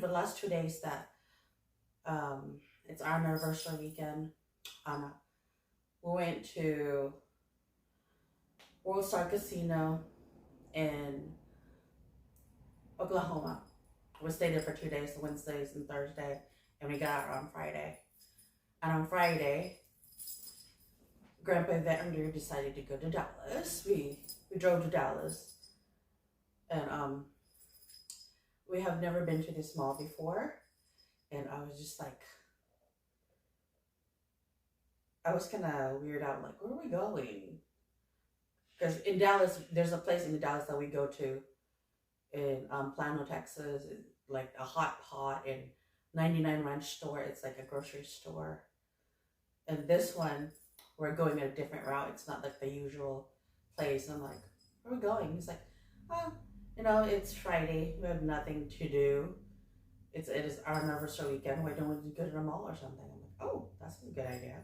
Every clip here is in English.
for the last 2 days that it's our anniversary weekend. We went to World Star Casino in Oklahoma. We stayed there for 2 days, Wednesdays and Thursday, and we got out on Friday. And on Friday, Grandpa Yvette and Drew decided to go to Dallas. We drove to Dallas, and we have never been to this mall before, and I was just like, I was kind of weird out, like, where are we going? Because in Dallas, there's a place in Dallas that we go to in Plano, Texas, like a hot pot and 99 Ranch store. It's like a grocery store. And this one, we're going a different route. It's not like the usual place. And I'm like, where are we going? He's like, oh, you know, it's Friday. We have nothing to do. It is our anniversary weekend. Why don't we go to the mall or something? I'm like, oh, that's a good idea.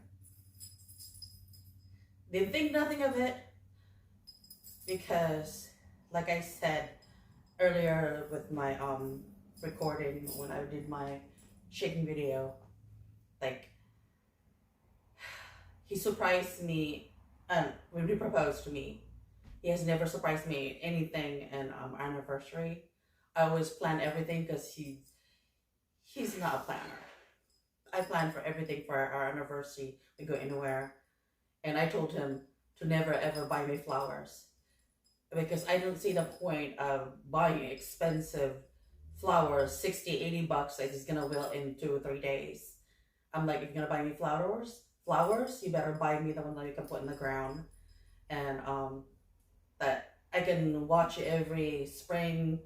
Didn't think nothing of it because, like I said earlier with my recording when I did my shaking video, like, he surprised me when he proposed to me. He has never surprised me anything in our anniversary. I always plan everything because he's not a planner. I plan for everything for our anniversary. We go anywhere. And I told him to never ever buy me flowers because I don't see the point of buying expensive flowers, 60, 80 bucks that is gonna wilt in 2 or 3 days. I'm like, if you're gonna buy me flowers, you better buy me the one that you can put in the ground, and that I can watch every spring,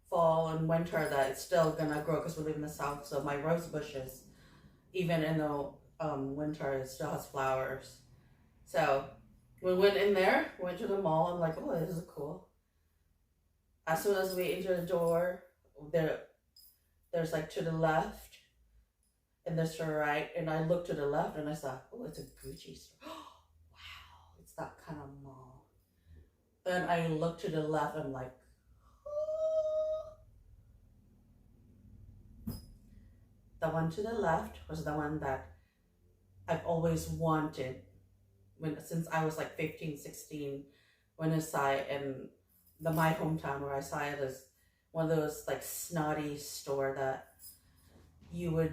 fall, and winter that it's still gonna grow because we live in the South. So my rose bushes, even in the winter, it still has flowers. So we went in there, went to the mall. I'm like, oh, this is cool. As soon as we enter the door, there's like to the left and there's to the right. And I looked to the left and I saw, oh, it's a Gucci store. Wow, it's that kind of mall. Then I looked to the left and I'm like, oh. The one to the left was the one that I've always wanted. Since I was like 15, 16, when I saw it in my hometown, where I saw it as one of those like snotty store that you're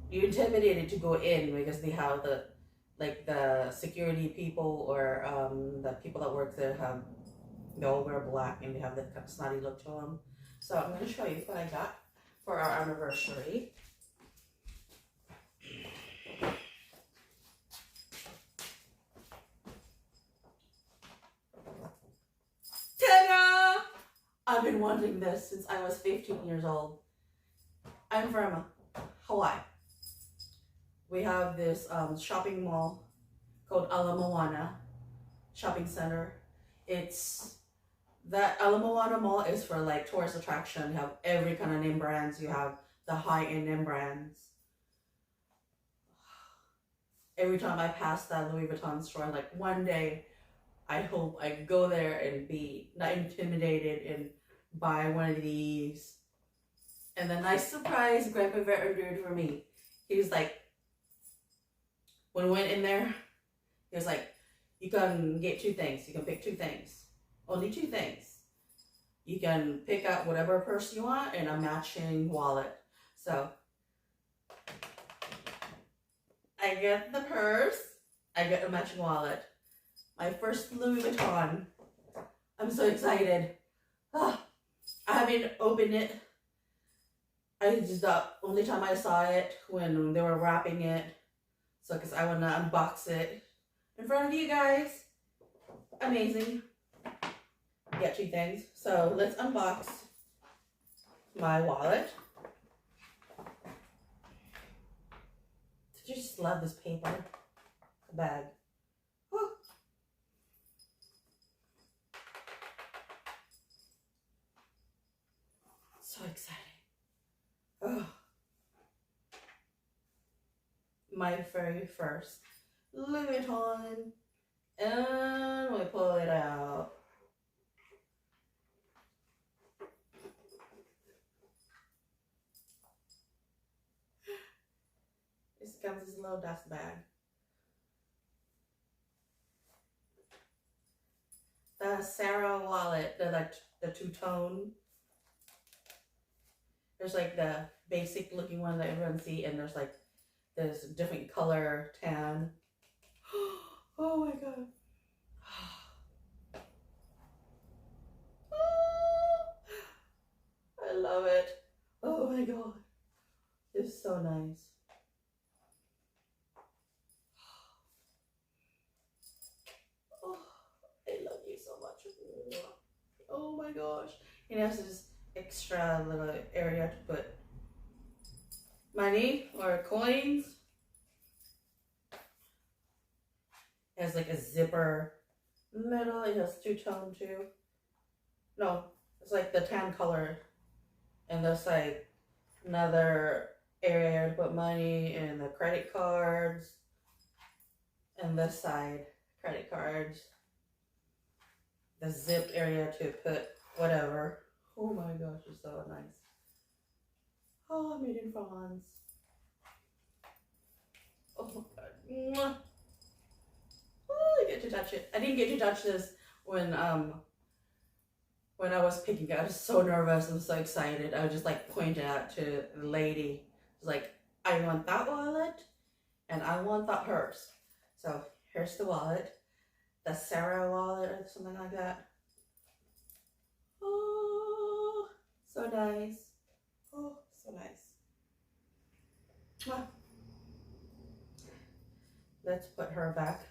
intimidated to go in because they have the security people or the people that work there they all wear black and they have that kind of snotty look to them. So I'm going to show you what I got for our anniversary. Ta-da! I've been wanting this since I was 15 years old. I'm from Hawaii. We have this shopping mall called Ala Moana Shopping Center. That Ala Moana Mall is for like tourist attraction. You have every kind of name brands. You have the high-end name brands. Every time I pass that Louis Vuitton store, I'm like, one day I hope I go there and be not intimidated and buy one of these. And the nice surprise Grandpa Yvette did for me. He was like, when we went in there, he was like, you can get 2 things. You can pick 2 things. Only 2 things. You can pick out whatever purse you want and a matching wallet. So I get the purse. I get a matching wallet. My first Louis Vuitton. I'm so excited. I haven't opened it. The only time I saw it when they were wrapping it. So, because I want to unbox it in front of you guys. Amazing. Get 2 things. So, let's unbox my wallet. I just love this paper bag. Whew. So exciting. Oh. My very first Louis Vuitton. And we pull it out. comes this little dust bag. The Sarah wallet, the two-tone. There's like the basic looking one that everyone see, and there's like this different color tan. Oh my god. I love it. Oh my god. It's so nice. Oh, I love you so much. Oh my gosh. It has this extra little area to put money or coins. It has like a zipper in the middle. It has two-tone too. No, it's like the tan color. And there's like another area to put money and the credit cards. And this side, credit cards. The zip area to put whatever. Oh my gosh, it's so nice. Oh, I made it in France. Oh my god. Mwah. Oh, I get to touch it. I didn't get to touch this when I was picking it. I was so nervous and so excited. I was just like pointing out to the lady. I was like, I want that wallet and I want that purse. So here's the wallet. The Sarah wallet or something like that. Oh, so nice. Oh, so nice. Mwah. Let's put her back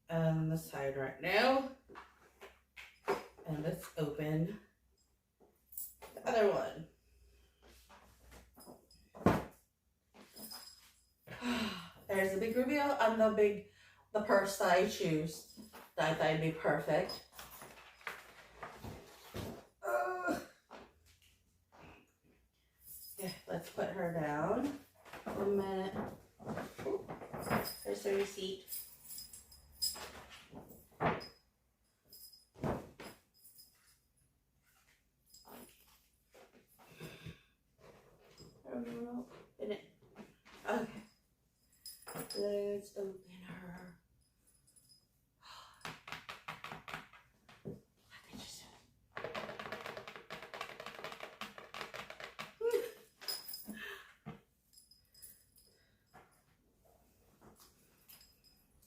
on the side right now. And let's open the other one. There's a big reveal on the purse that I choose. That I thought would be perfect. Yeah, let's put her down for a minute. There's the receipt. Open it. Okay. Let's open her.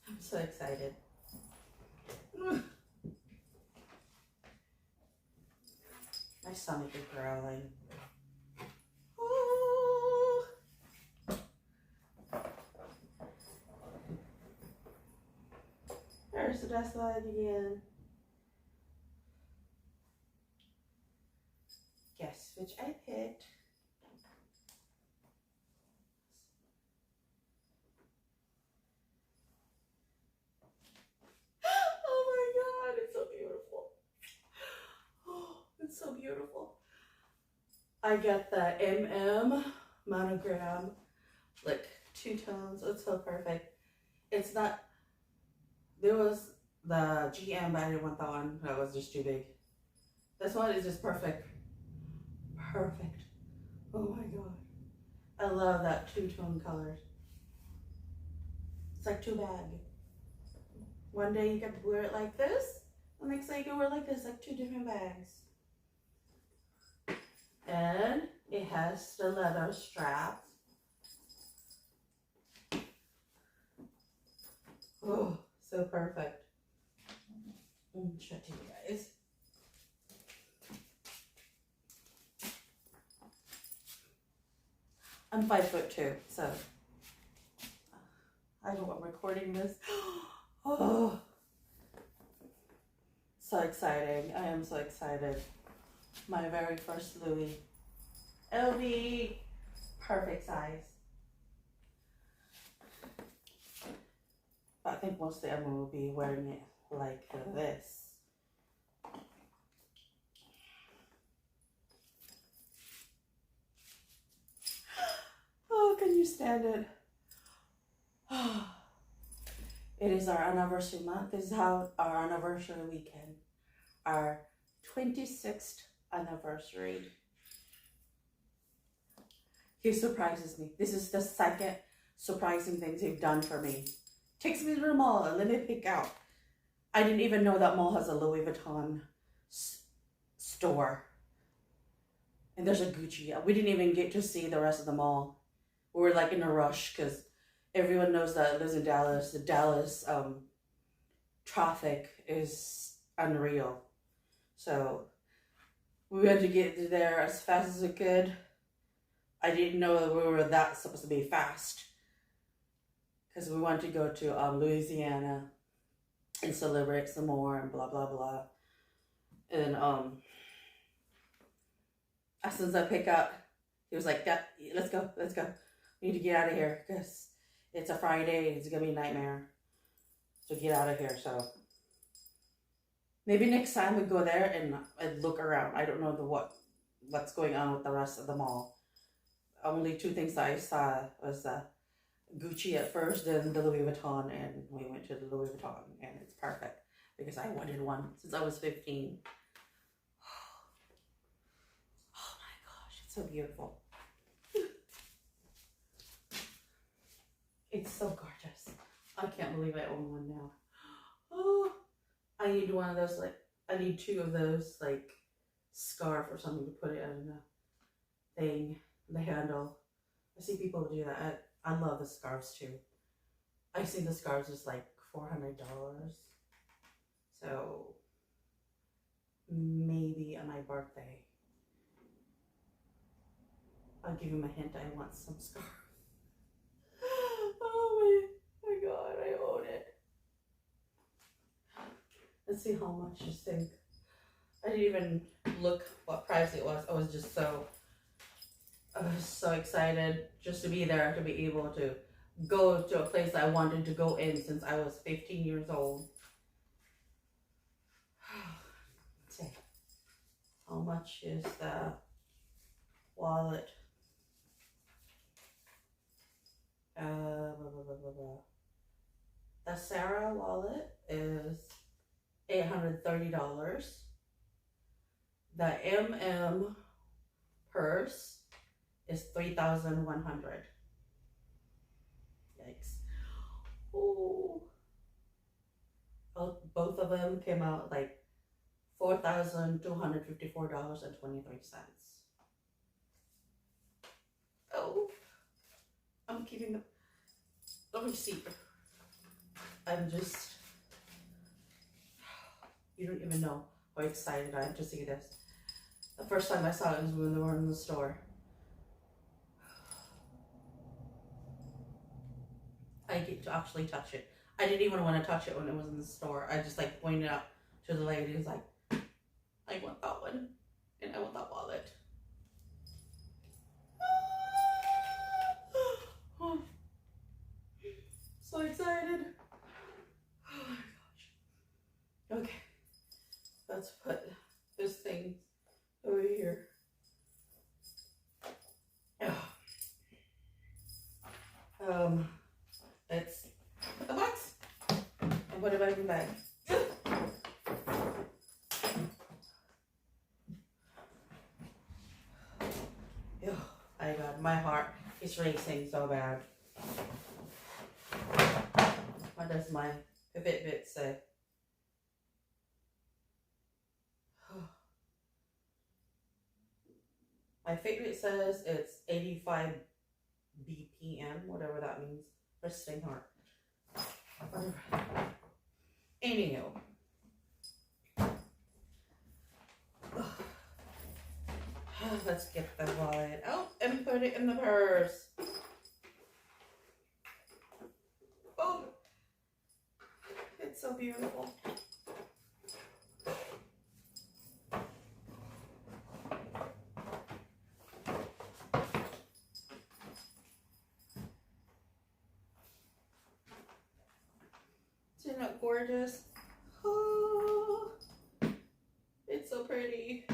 I'm so excited. My stomach is growling. There's the dust bag again. Guess which I picked. Oh my god, it's so beautiful. Oh, it's so beautiful. I got the MM monogram, like two tones. It's so perfect. It's not. There was the GM, but I didn't want that one. That was just too big. This one is just perfect. Perfect. Oh my god. I love that two-tone colors. It's like two bag. One day you get to wear it like this. The next day you can wear it like this, like two different bags. And it has the leather strap. Oh, so perfect. Show it to you guys. I'm 5'2", so I know I'm recording this. Oh, so exciting. I am so excited. My very first Louis. LV, perfect size. But I think mostly Emma will be wearing it like this. Oh, can you stand it? It is our anniversary month. This is how our anniversary weekend. Our 26th anniversary. He surprises me. This is the second surprising thing they've done for me. Takes me to the mall and let me pick out. I didn't even know that mall has a Louis Vuitton store. And there's a Gucci. We didn't even get to see the rest of the mall. We were like in a rush because everyone knows that lives in Dallas. The Dallas traffic is unreal. So we had to get there as fast as we could. I didn't know that we were that supposed to be fast because we wanted to go to Louisiana and celebrate some more and blah blah blah. And as soon as I pick up, he was like, "Yeah, let's go. We need to get out of here because it's a Friday. It's gonna be a nightmare to get out of here." So maybe next time we go there and look around. I don't know what's going on with the rest of the mall. Only two things I saw was Gucci at first, then the Louis Vuitton, and we went to the Louis Vuitton, and it's perfect because I wanted one since I was 15. Oh my gosh, it's so beautiful. It's so gorgeous. I can't believe I own one now. Oh, I need one of those, I need two of those, scarf or something to put it on the thing, the handle. I see people do that. I love the scarves too. I see the scarves is like $400. So maybe on my birthday, I'll give him a hint. I want some scarf. Oh my god, I own it. Let's see how much you think. I didn't even look what price it was. I was so excited just to be there, to be able to go to a place I wanted to go in since I was 15 years old. Let's see. How much is the wallet? The Sarah wallet is $830. The purse is $3,100. Yikes. Oh, both of them came out like $4,254.23. Oh, I'm keeping the receipt. You don't even know how excited I am to see this. The first time I saw it was when they were in the store. I get to actually touch it. I didn't even want to touch it when it was in the store. I just pointed out to the lady who's like, I want that one. And I want that wallet. Oh, so excited. Oh my gosh. Okay. Let's put this thing over here. Let's put the box and put it back in the bag. Oh my god, my heart is racing so bad. What does my Fitbit say? My Fitbit says it's 85 BPM, whatever that means. Resting heart. Whatever. Anywho. Let's get the wallet out and put it in the purse. Oh, it's so beautiful. Isn't that gorgeous? Oh, it's so pretty.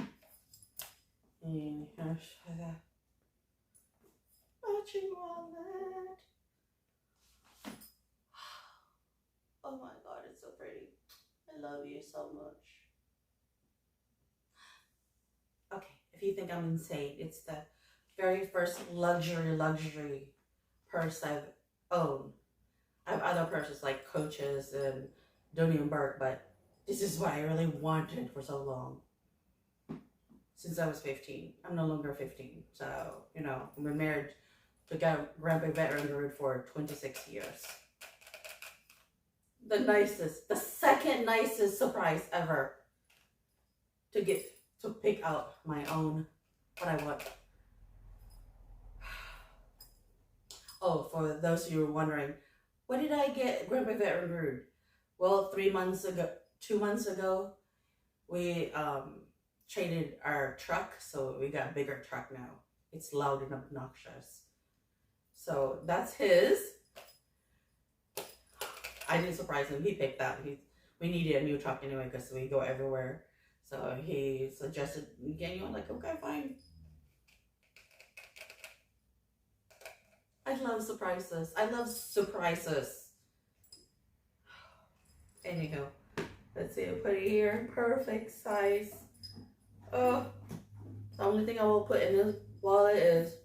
And here's the matching wallet. Oh my god, it's so pretty. I love you so much. Okay, if you think I'm insane, it's the very first luxury purse I've owned. I have other purses like Coaches and Donnie and Burke, but this is what I really wanted for so long. Since I was 15. I'm no longer 15. So, you know, I've been married to Grandpa Veteran Guru for 26 years. The second nicest surprise ever to pick out my own, what I want. Oh, for those of you who are wondering, what did I get Grandpa Veteran Guru? Well, 2 months ago, we traded our truck, so we got a bigger truck now. It's loud and obnoxious. So that's his. I didn't surprise him. He picked that. We needed a new truck anyway because we go everywhere. So he suggested getting one. Like, okay, fine. I love surprises. I love surprises. Anywho, let's see. I'll put it here. Perfect size. Oh, the only thing I will put in this wallet is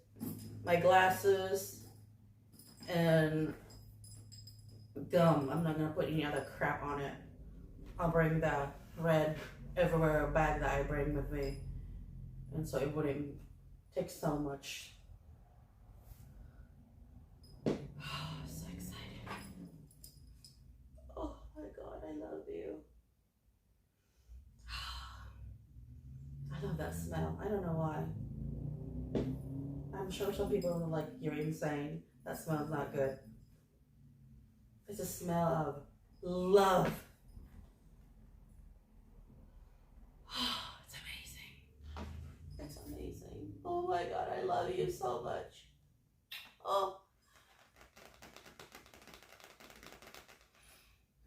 my glasses and gum. I'm not gonna put any other crap on it. I'll bring the red everywhere bag that I bring with me, and so it wouldn't take so much. So excited. Oh my God, I love you. I love that smell. I don't know why. I'm sure some people are like, you're insane. That smells not good. It's a smell of love. It's amazing. It's amazing. Oh my God, I love you so much. Oh.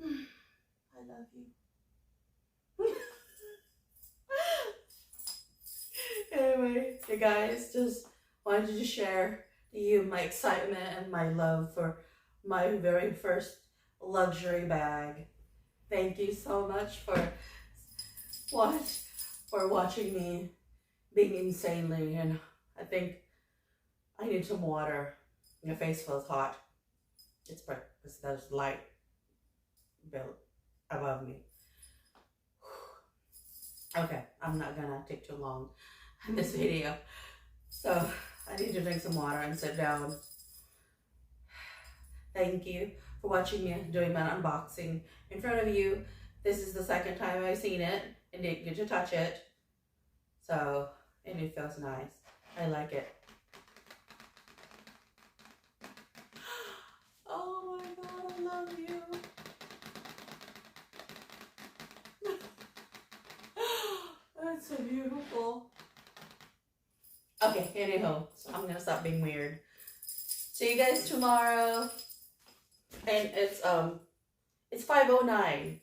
I love you. Anyway, you guys, just wanted to share to you my excitement and my love for my very first luxury bag. Thank you so much for watching me being insanely, and I think I need some water. My face feels hot. It's because there's light built above me. Okay, I'm not gonna take too long in this video. So I need to drink some water and sit down. Thank you for watching me doing my unboxing in front of you. This is the second time I've seen it and didn't get to touch it. So, and it feels nice. I like it. Oh my God, I love you. That's so beautiful. Okay, anyhow, so I'm gonna stop being weird. See you guys tomorrow. And it's 5:09.